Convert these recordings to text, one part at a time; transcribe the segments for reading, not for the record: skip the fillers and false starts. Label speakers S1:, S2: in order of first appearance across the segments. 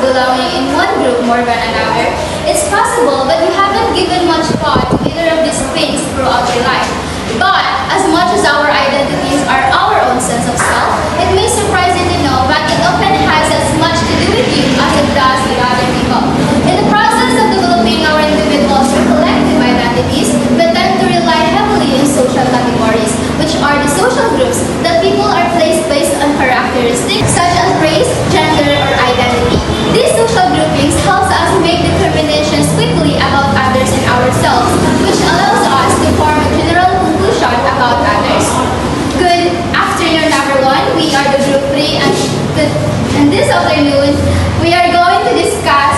S1: belonging in one group more than another, it's possible, but you haven't given much thought to either of these things throughout your life. But as much as our identities are our own sense of self, it may surprise you to know that it often has as much to do with you as it does with other people. In the process of developing our individuals or collective identities, we tend to rely heavily on social categories, which are the social groups that people are placed based on characteristics such as race, gender, or identity. These social groupings help us make determinations quickly about others and ourselves, which allows us to form a general conclusion about others. Good afternoon, everyone. We are the Group 3, and this afternoon, we are going to discuss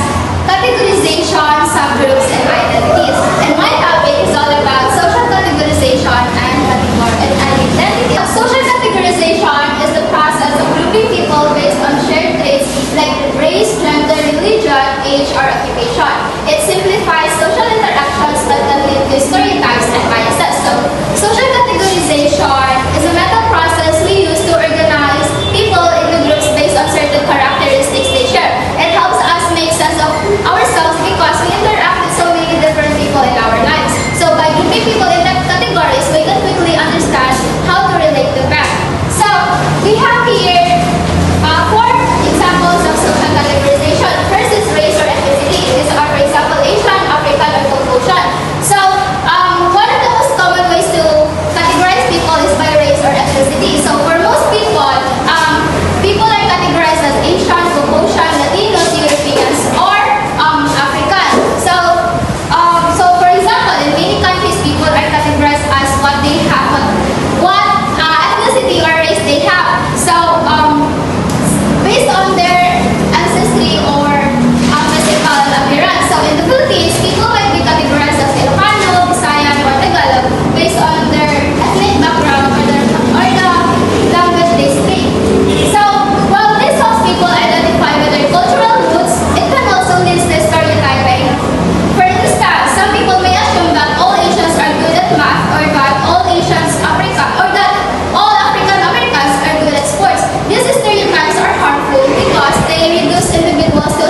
S1: categorization, subgroups, and identities. And my topic is all about social categorization and identity. Social categorization is the process of grouping people based on shared traits like race, gender, religion, age, or occupation. It simplifies social interactions that can lead to stereotypes and biases. So, social categorization is a meta process we use to organize people into groups based on certain characteristics they share. It helps us make sense of ourselves because we interact with so many different people in our lives. So, by grouping people in categories, we can quickly understand how to relate to them. So, we have here 4 examples of social categorization. First is race or ethnicity. These are, for example, Asian, African, or Caucasian. So, one of the most common ways to categorize people is by race or ethnicity. So, for most people, people are categorized as Asian, Caucasian, Latinos, Europeans, or African. So for example, in many countries, people are categorized as what they have, what ethnicity or race they have. So, based on their ancestry or physical appearance. So, in the Philippines, people might be categorized as Ilocano, Visayan, or Tagalog based on their ethnic background or the language they speak. So, while this helps people identify with their cultural roots, it can also lead to stereotyping. For instance, some people may assume that all Asians are good at math, or that all African Americans are good at sports. These stereotypes are harmful because they reduce individuals to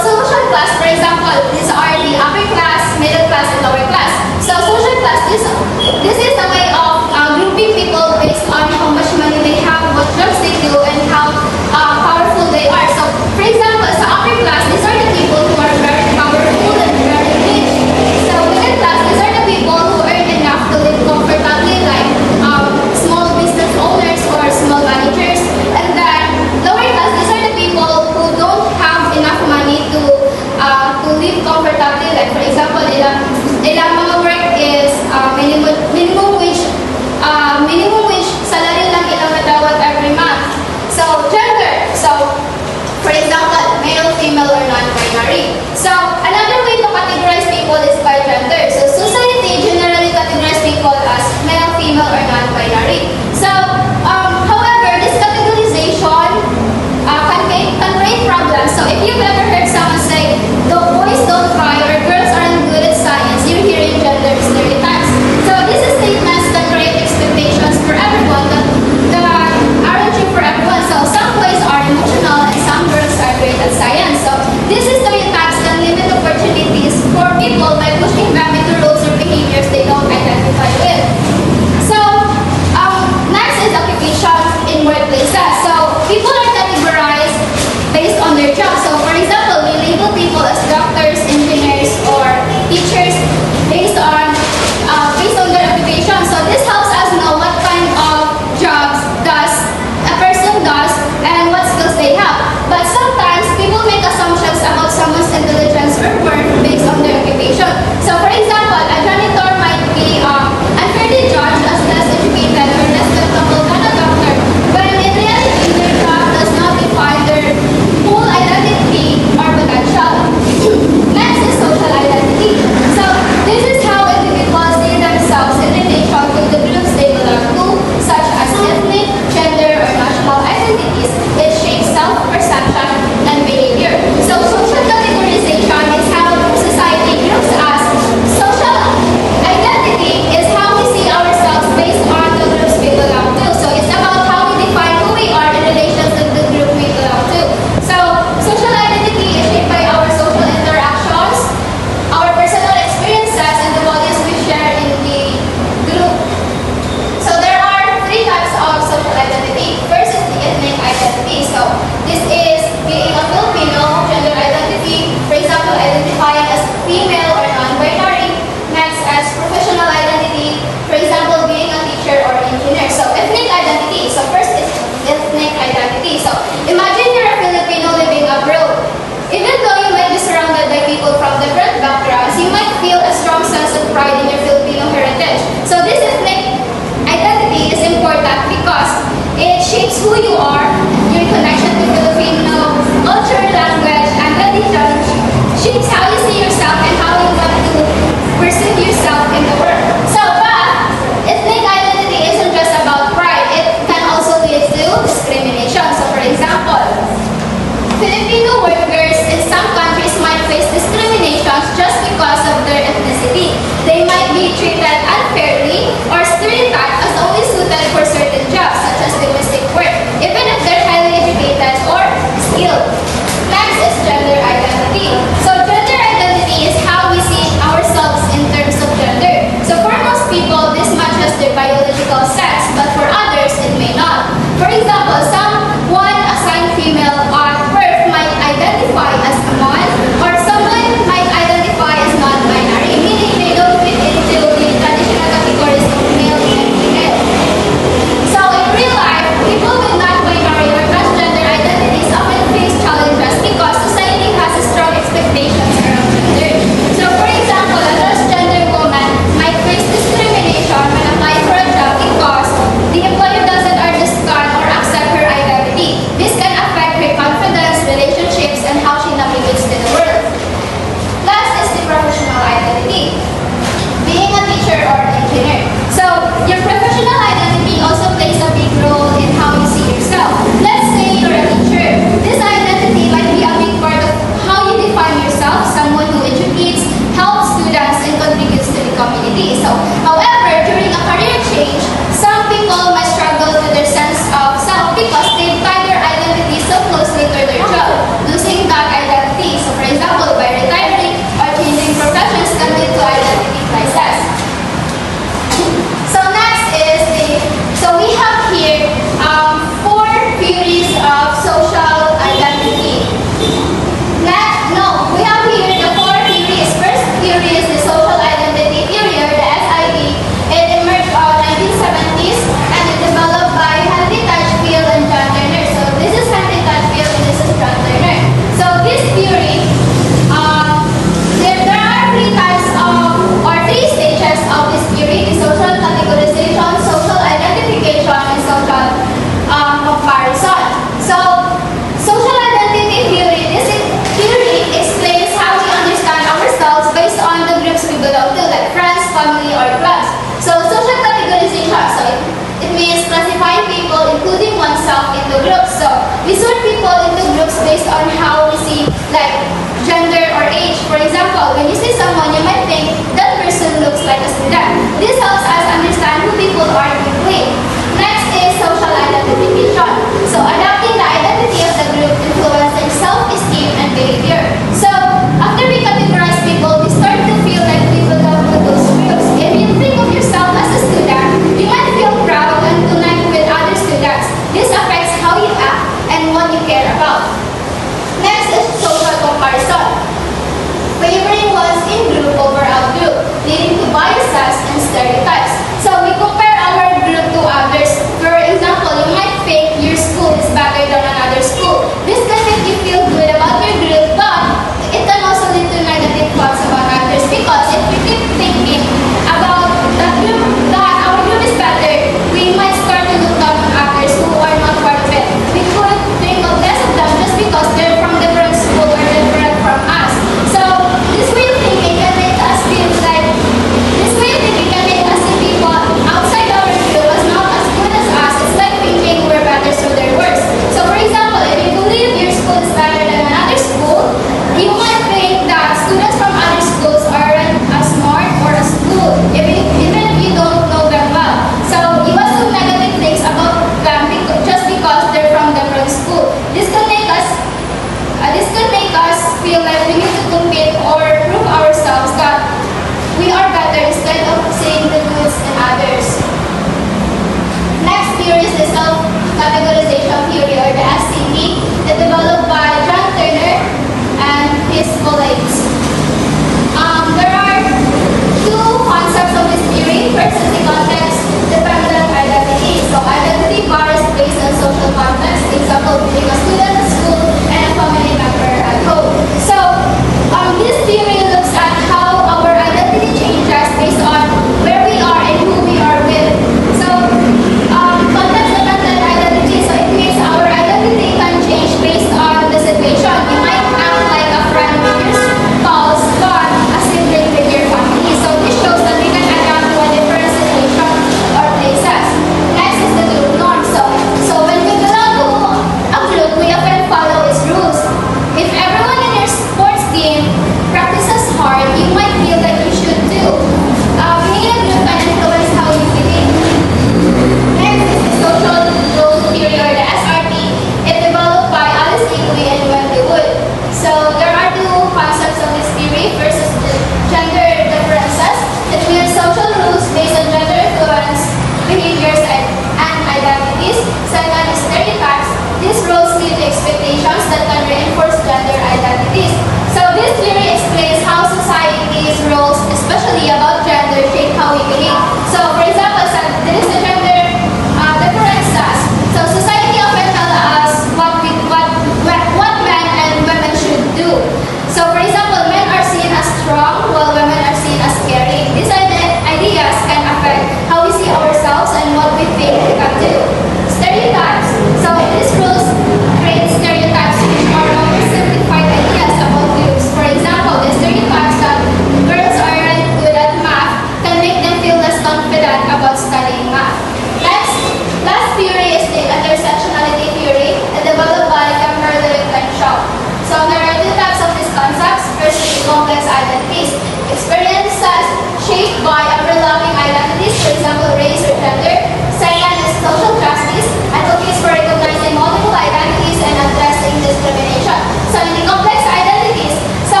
S1: says shaped by overlapping identities, for example, race or gender. Second is social justice, advocates for recognizing multiple identities and addressing discrimination. So in the complex identities, so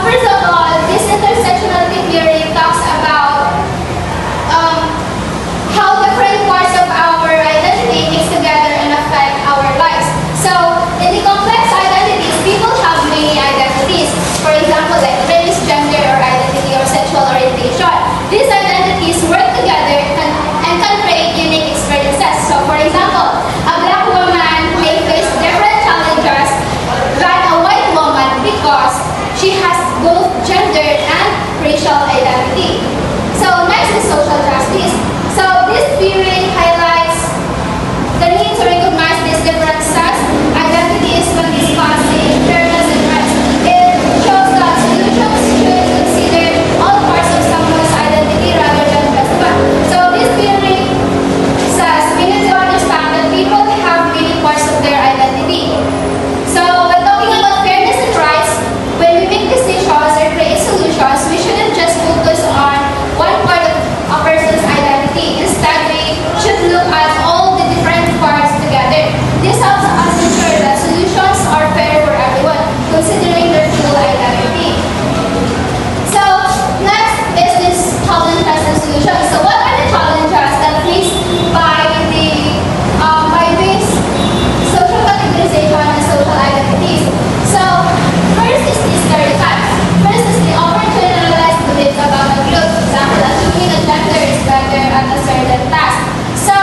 S1: first of all, this intersectionality theory talks about how different parts of our identity mix together and affect our lives. So in the complex identities, people have many identities. For example, like race, gender, or identity or sexual orientation. These identities work together and can create unique experiences. So for example, a black woman may face different challenges than a white woman because she has both gender and racial identity. So next is social justice. So this theory highlights the need to recognize these differences, identities when discussing fairness and rights. It shows that solutions should consider all parts of someone's identity rather than just one. So this theory says we need to understand that people have many parts of their identity. So when talking about fairness and rights, when we make decisions or create solutions, we shouldn't just focus on one part of a person's identity. Instead, we should look at all the different parts together. This helps us ensure that solutions are fair for everyone, considering their full identity. So next is this challenges and solutions. So what are the challenges that faced by this social categorization and social identities? So first is the stereotypes. First is the over-generalized beliefs about a group. For example, assuming a gender is better at a certain task. So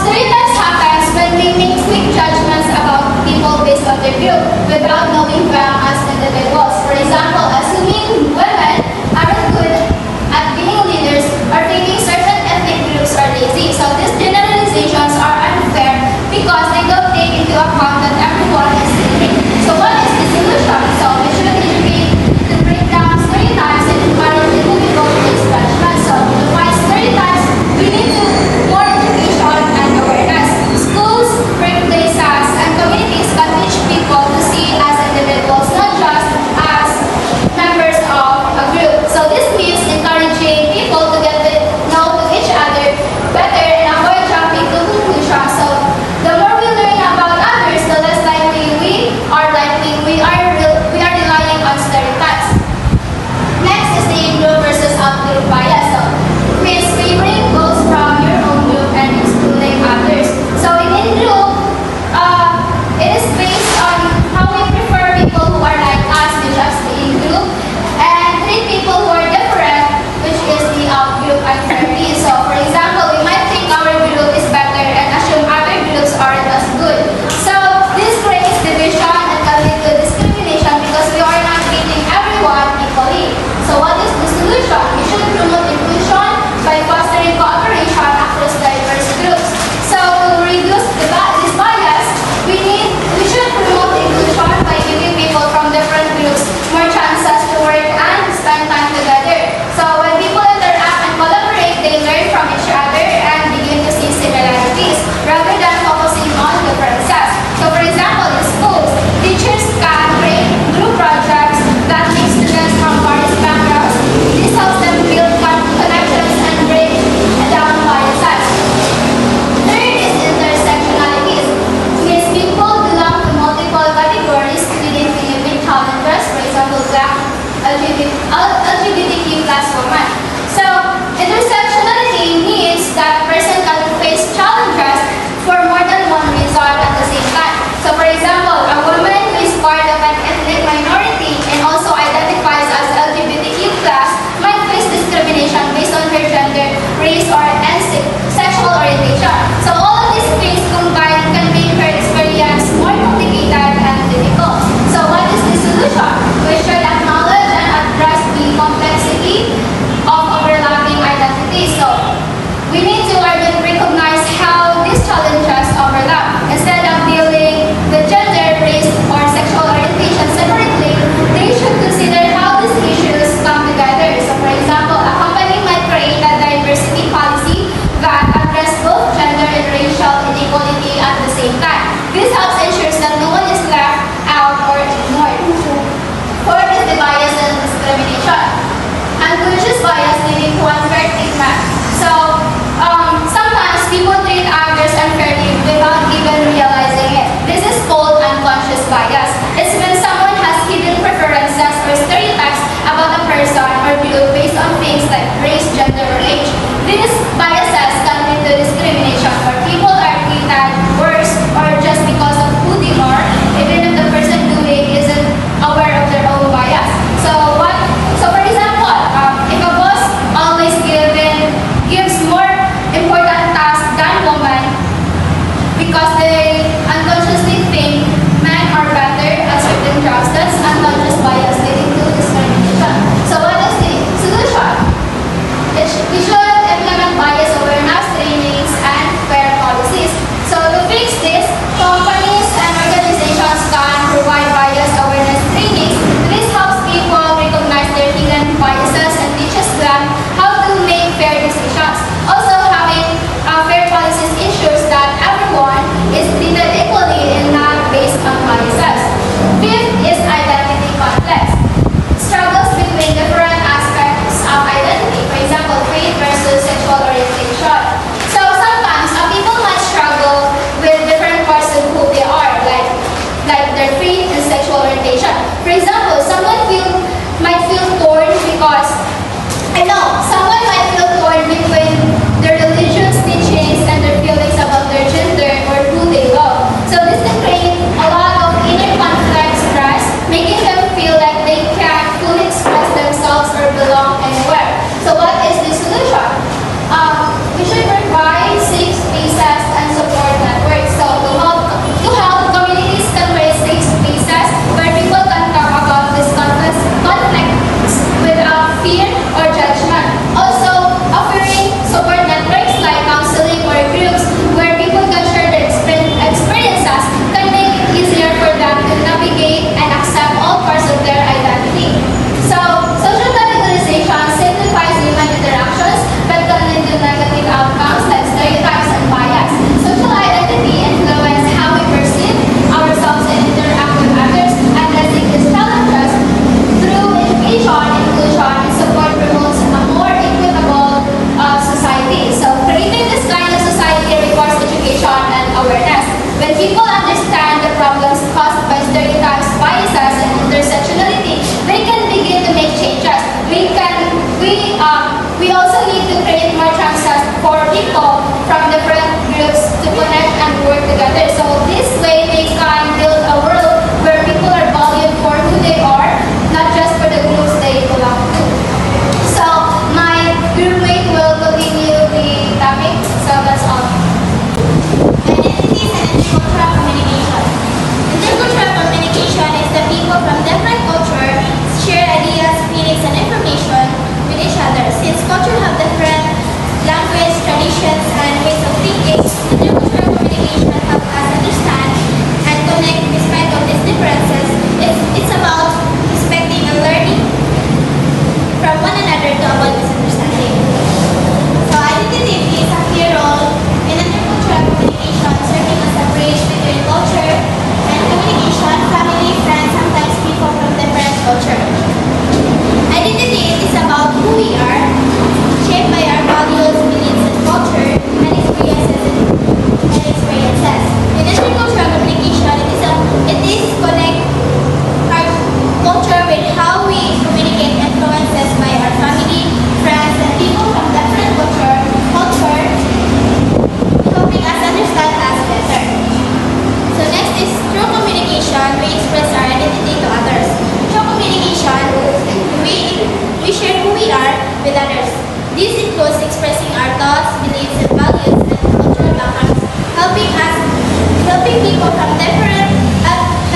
S1: stereotypes happens when we make quick judgments about people based on their group without knowing them as individuals. For example, assuming women aren't good at being leaders or thinking certain ethnic groups are lazy. So these generalizations are unfair because they don't take into account that everyone is different. So what is the solution? So we should educate to break down stereotypes and encourage individuals to make judgments. So to fight stereotypes, we need to more education and awareness. Schools, workplaces, and communities can teach people to see as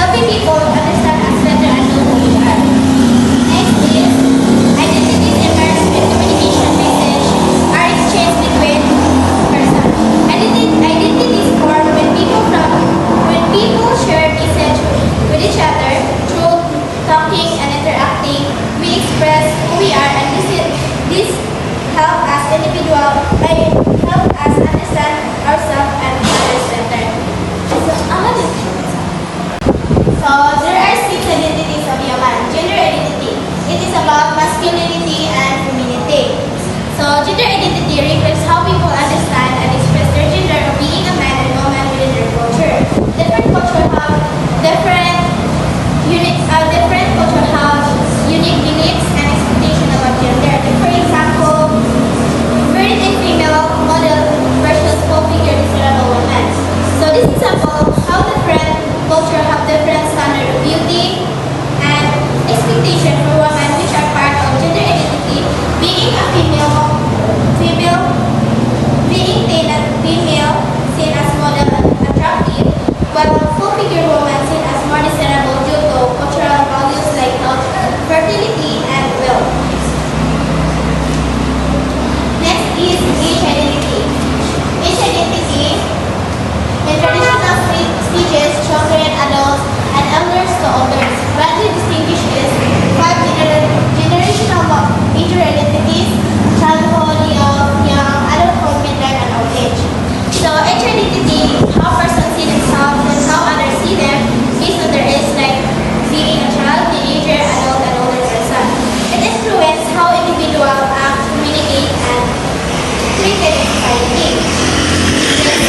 S1: helping people understand us better and know who we are. Next is identities emerge when communication message are exchanged between persons. Identities form when people share message with each other through talking and interacting. We express who we are, and this help us help us understand ourselves and others better. So there are 6 identities of human. Gender identity. It is about masculinity and femininity. So gender identity reflects how people understand and express their gender of being a man and woman within their culture. Different cultures have different cultures have unique beliefs and expectations about gender. For example, virgin female model versus full figure desirable woman. So this example how different cultures have different standard of beauty and expectation for women which are part of gender identity, being a being thin and female seen as model and attractive, while full figure woman seen as more desirable due to cultural values like health, fertility, and wealth. Next is age identity. Age identity in traditional speeches, children, adults, and elders to elders. Widely distinguished is 5 generational major identities: childhood, young, adulthood, midlife, and old age. So age identity is how persons see themselves and how others see them based on their age, like being a child, teenager, adult, and older person. It influences how individuals act, communicate, and treated in society.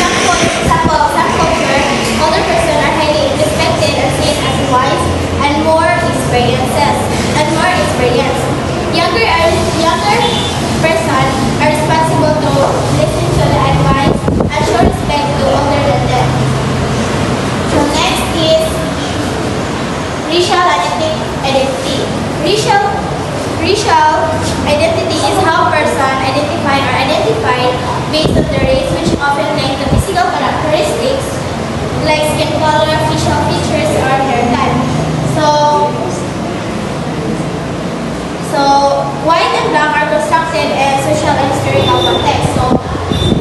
S1: Some culture, older persons are highly respected and seen as wise and more experienced. Younger person are responsible to listen to the advice and show respect to older than them. So next is racial identity. Racial identity is how person identified based on their race, which often link the physical characteristics like skin color, facial features, or hair type. So white and black are constructed in social and historical context. So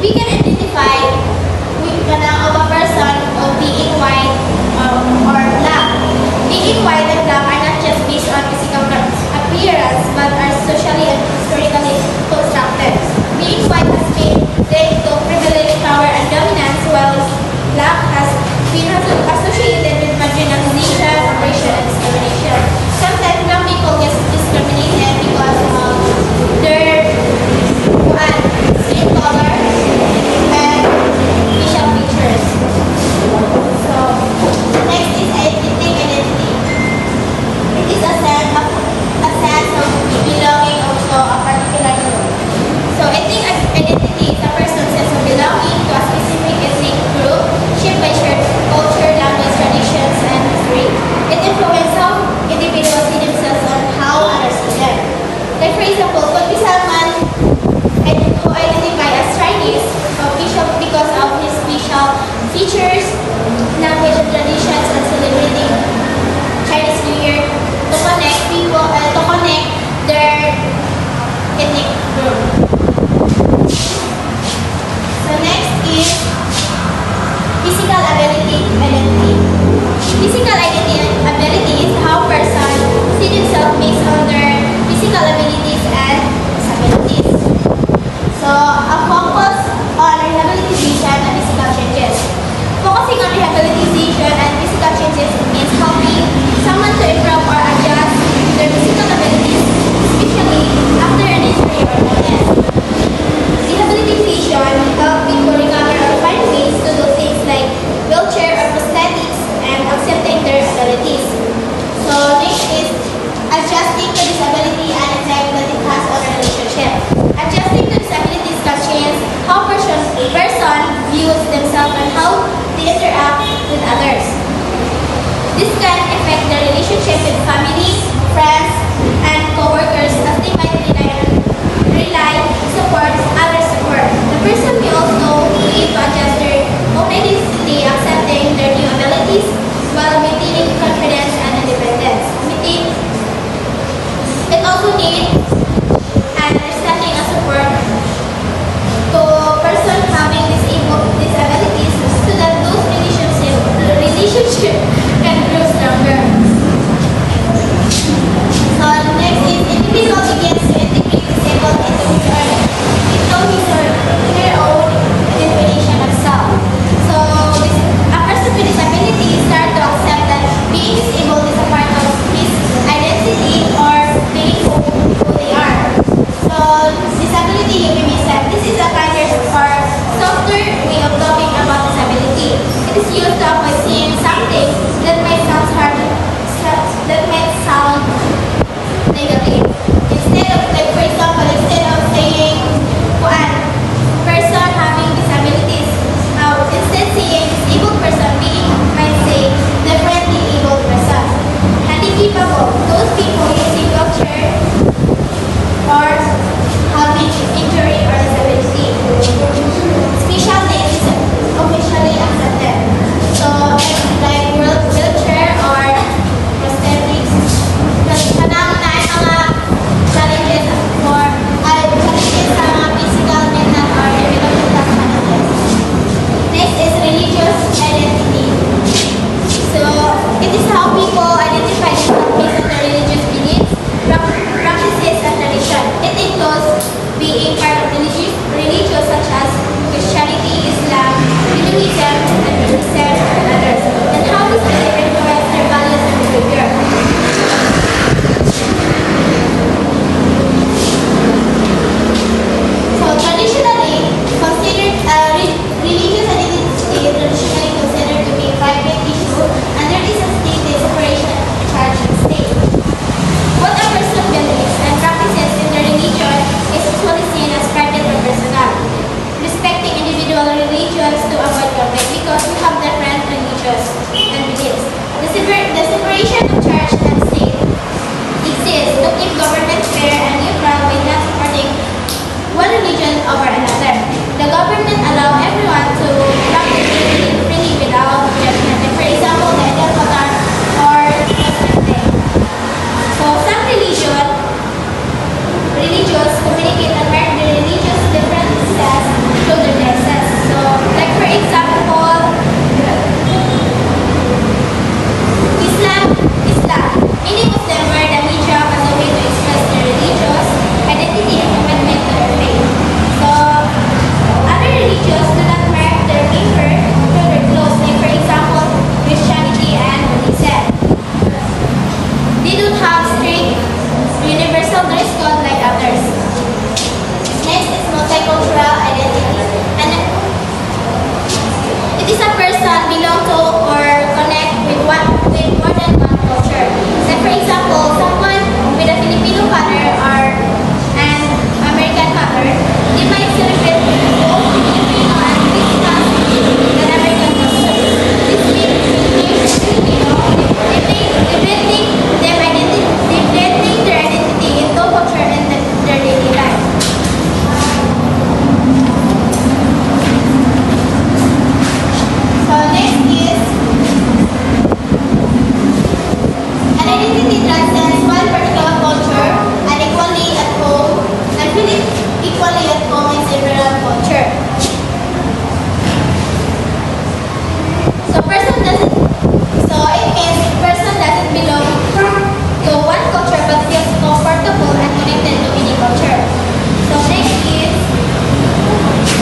S1: we can identify of a person of being white or black. Being white and black are not just based on physical appearance, but are socially and historically constructed. Being white has been linked to privilege, power, and dominance, while black has been associated with marginalization, oppression, and discrimination. Sometimes black people get discriminated because of their skin color and facial features. So next is ethnic identity. It is a sense of belonging to a particular group. So ethnic identity is a person's sense of belonging to a specific ethnic group shaped by shared culture, language, traditions, and history. It influences how individuals see themselves and how others see them. Like for example, could be someone who identifies as Chinese because of his facial features, language and traditions, and celebrating Chinese New Year to connect people to connect their ethnic group. So next is physical identity. Physical ability is how person see themselves based on their physical abilities and disabilities. So a focus on rehabilitation and physical changes. Focusing on rehabilitation and physical changes means helping someone to improve or adjust their physical abilities, especially after an injury or illness. Rehabilitation helps people recover or find ways to do things like wheelchair or prosthetics and accepting their
S2: used to avoid saying something that might sound hard, that might sound negative. Instead of, like for example, instead of saying one person having disabilities, instead saying disabled person, we might say differently abled person. Handicapable, those people using wheelchair or having injury or disability. Special needs is officially accepted. So like wheelchair or prosthetics. Kasi panahon mga challenges for challenges sa mga physical, mental, or developmental challenges. Next is religious identity. So it is how people identify themselves based on their religious beliefs, practices, and tradition. It includes being part of religions such as Christianity, Islam, Hinduism, and Buddhism, and others, and how this belief influence their values and behavior. So traditionally, religious identity is traditionally considered to be a private issue, and there is a state separation of church and state. What a person believes and practices in their religion is usually seen as private or personal. Respecting individual religions to avoid conflict because we have different religions and beliefs. The separation of church and state exists to keep government fair and neutral by not supporting one religion over another. The government allows everyone to practice their religion freely without judgment. Like for example, the Intercultural or Muslim. So some religions communicate and mark their religious differences through their dresses. So like for example, Islam. Many Muslims wear the hijab as a way to express their religious identity and commitment to their faith. So other religions do not mark their paper through their clothes. Like for example, Christianity and Buddhism. They don't have strict universal dress code like others. Next is multicultural identity. And it is a person belong to or connect with more than one culture. Like for example, someone with a Filipino father or an American mother, they might celebrate both Filipino and Christian than American culture. This means being Filipino, they blending their identity into culture and their daily life. So next is an identity transcends one particular culture and equally at home and feeling equally at home in several culture. So it means person doesn't belong to one culture but feels comfortable and connected to any culture. So next is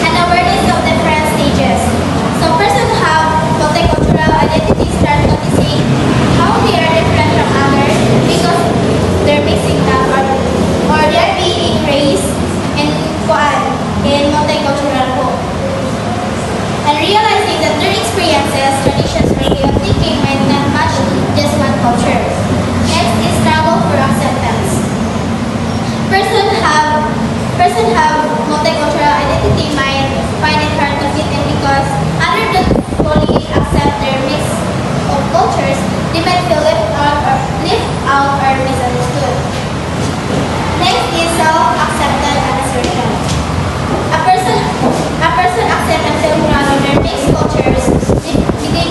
S2: an awareness of different stages. So persons have multicultural identity start noticing how they are different from others because they're mixing up or they're being raised in multicultural home. And realizing that their experiences, traditions, or way of thinking might not match just one culture. Next is struggle for acceptance. Person have multicultural identity might find it hard to fit in because other than fully accept their mix of cultures, they might feel left out or misunderstood. Next is self-acceptance and assertion. A person accepts and feels proud of their mixed cultures. They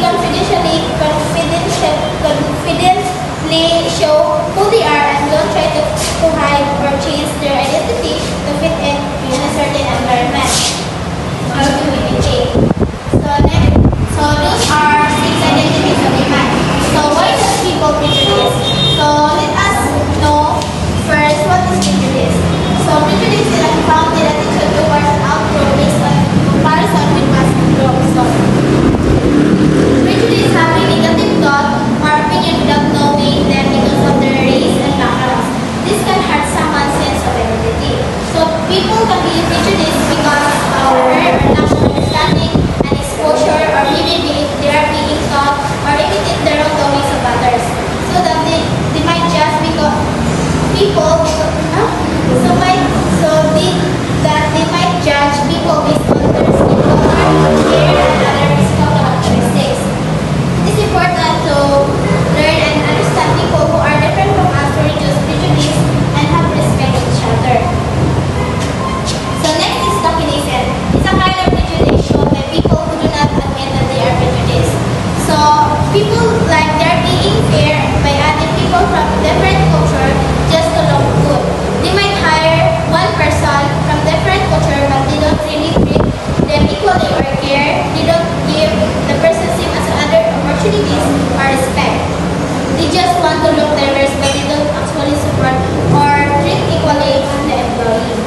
S2: just want to look diverse, but they don't actually support or treat equally the employee.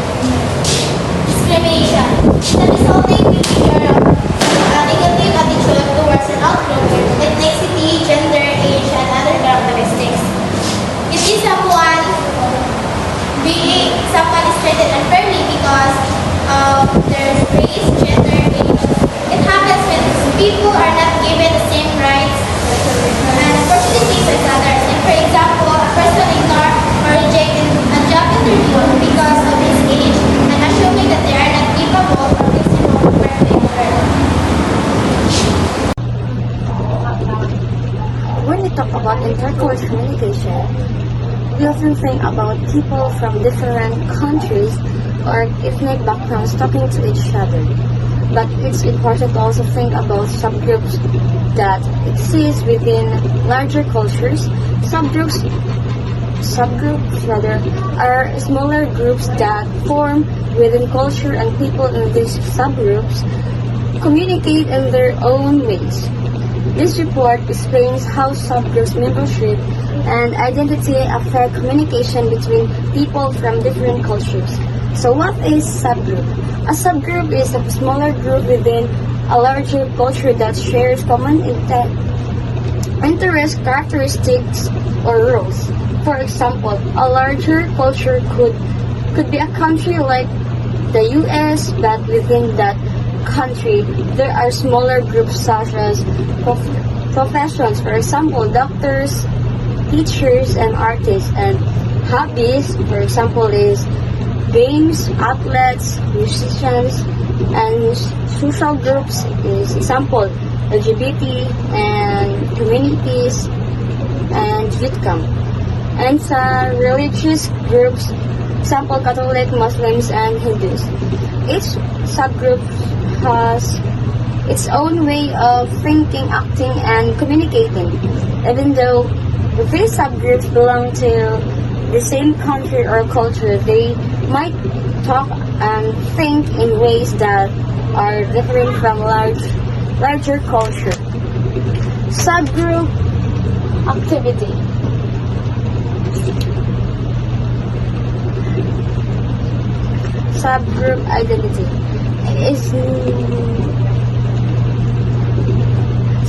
S2: Discrimination. The resulting behavior of negative attitude towards an outgroup, ethnicity, gender, age, and other characteristics. It is someone is treated unfairly because of their race, gender, age. It happens when people are not given the same rights and opportunities as others. And for example, a person ignored or rejected a job interview because of his age and assuming that they are not capable or reasonable compared to employer.
S3: When we talk about intercultural communication, we often think about people from different countries or ethnic backgrounds talking to each other. But it's important to also think about subgroups that exist within larger cultures. Subgroups are smaller groups that form within culture, and people in these subgroups communicate in their own ways. This report explains how subgroups membership and identity affect communication between people from different cultures. So what is subgroup? A subgroup is a smaller group within a larger culture that shares common interest, characteristics, or roles. For example, a larger culture could be a country like the US, but within that country, there are smaller groups such as professions, for example, doctors, teachers, and artists, and hobbies, for example, is games, athletes, musicians, and social groups is example, LGBT and communities and youth camp. And religious groups, example, Catholic, Muslims, and Hindus. Each subgroup has its own way of thinking, acting, and communicating. Even though these subgroups belong to the same country or culture, they might talk and think in ways that are different from larger culture. Subgroup activity. Subgroup identity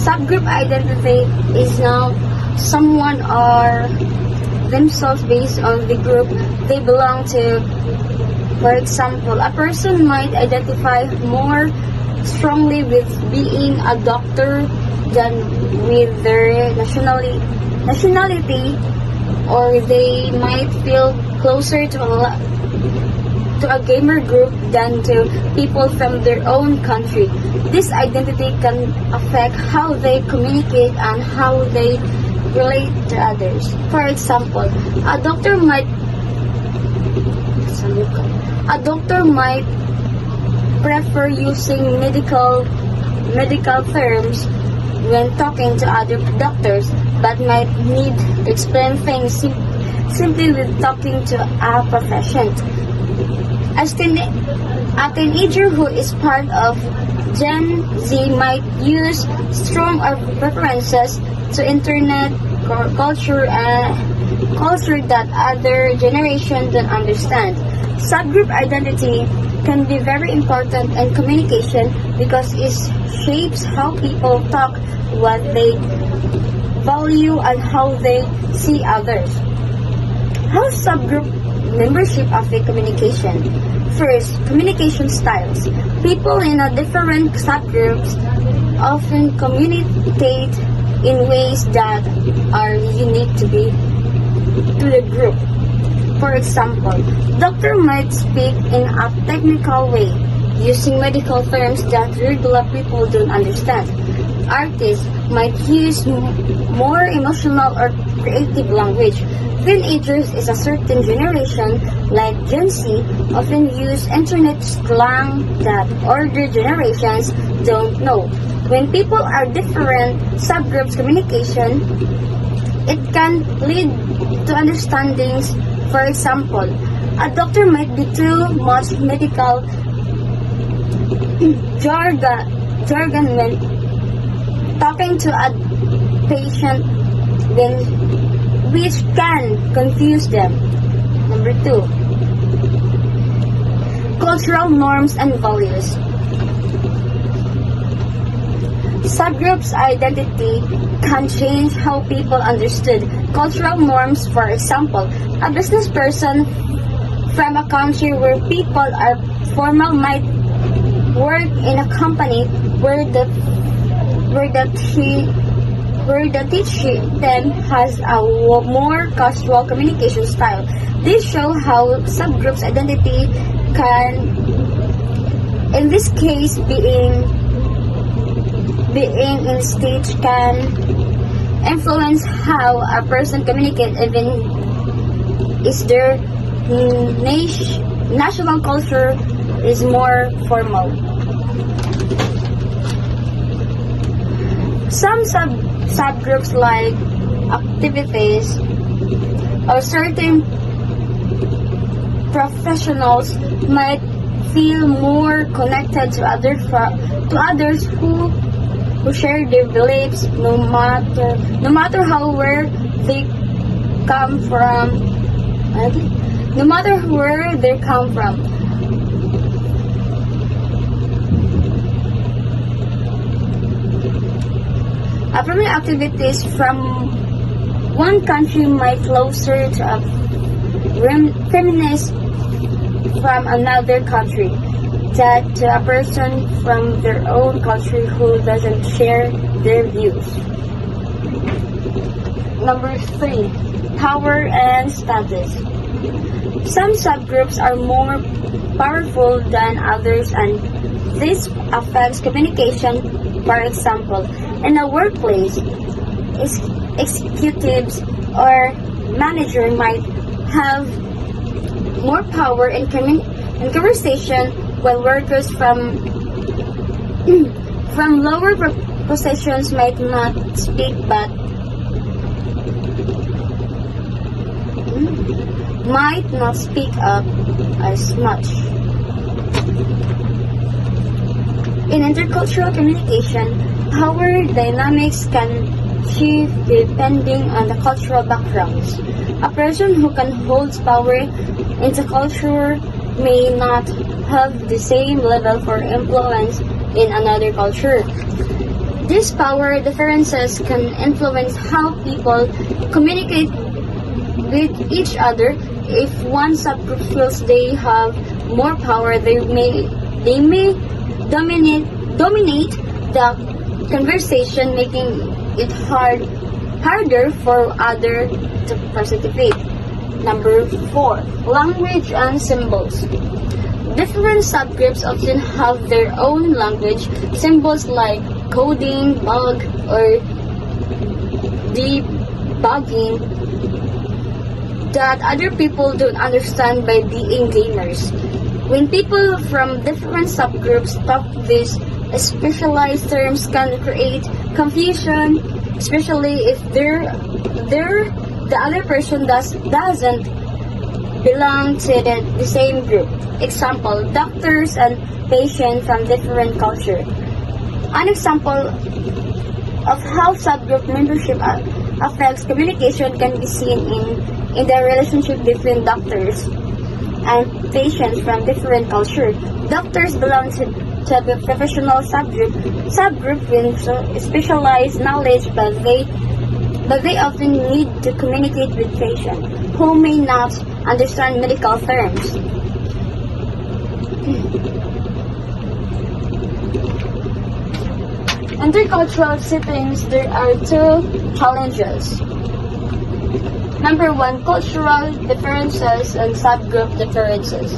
S3: Subgroup identity is now someone or themselves based on the group they belong to. For example, a person might identify more strongly with being a doctor than with their nationality, or they might feel closer to a gamer group than to people from their own country. This identity can affect how they communicate and how they relate to others. For example, a doctor might prefer using medical terms when talking to other doctors, but might need to explain things simply with talking to a profession. A teenager who is part of Gen Z might use strong preferences to internet culture that other generations don't understand. Subgroup identity can be very important in communication because it shapes how people talk, what they value, and how they see others. How subgroup membership affect communication? First, communication styles. People in a different subgroups often communicate in ways that are unique to the group. For example, doctor might speak in a technical way, using medical terms that regular people don't understand. Artists might use more emotional or creative language. Teenagers is a certain generation, like Gen Z, often use internet slang that older generations don't know. When people are different subgroups communication, it can lead to understandings. For example, a doctor might be too much medical jargon when talking to a patient which can confuse them. Number 2, cultural norms and values. Subgroups identity can change how people understood cultural norms. For example, a business person from a country where people are formal might work in a company where the teaching them has a more casual communication style. This shows how subgroups identity can, in this case, being in stage can influence how a person communicates, even is their national culture is more formal. Some subgroups like activities or certain professionals might feel more connected to others who share their beliefs, no matter how where they come from. No matter where they come from. Affirming activities from one country might closer to a feminist from another country that to a person from their own country who doesn't share their views. Number 3, power and status. Some subgroups are more powerful than others, and this affects communication. For example, in a workplace, executives or manager might have more power in conversation, while workers from lower positions might not speak up as much. In intercultural communication, power dynamics can shift depending on the cultural backgrounds. A person who can hold power in the culture may not have the same level for influence in another culture. These power differences can influence how people communicate with each other. If one subgroup feels they have more power, they may dominate the conversation, making it harder for others to participate. Number 4, language and symbols. Different subgroups often have their own language, symbols like coding, bug, or debugging that other people don't understand by being gamers. When people from different subgroups talk, these specialized terms can create confusion, especially if the other person doesn't belong to the same group. Example, doctors and patients from different culture. An example of how subgroup membership affects communication can be seen in the relationship between doctors and patients from different culture. Doctors belong to the professional subgroup with specialized knowledge, but they often need to communicate with patients who may not understand medical terms. Intercultural settings, there are 2 challenges. Number 1, cultural differences and subgroup differences.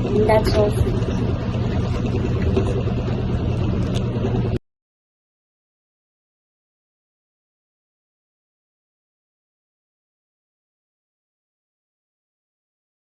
S3: And that's all.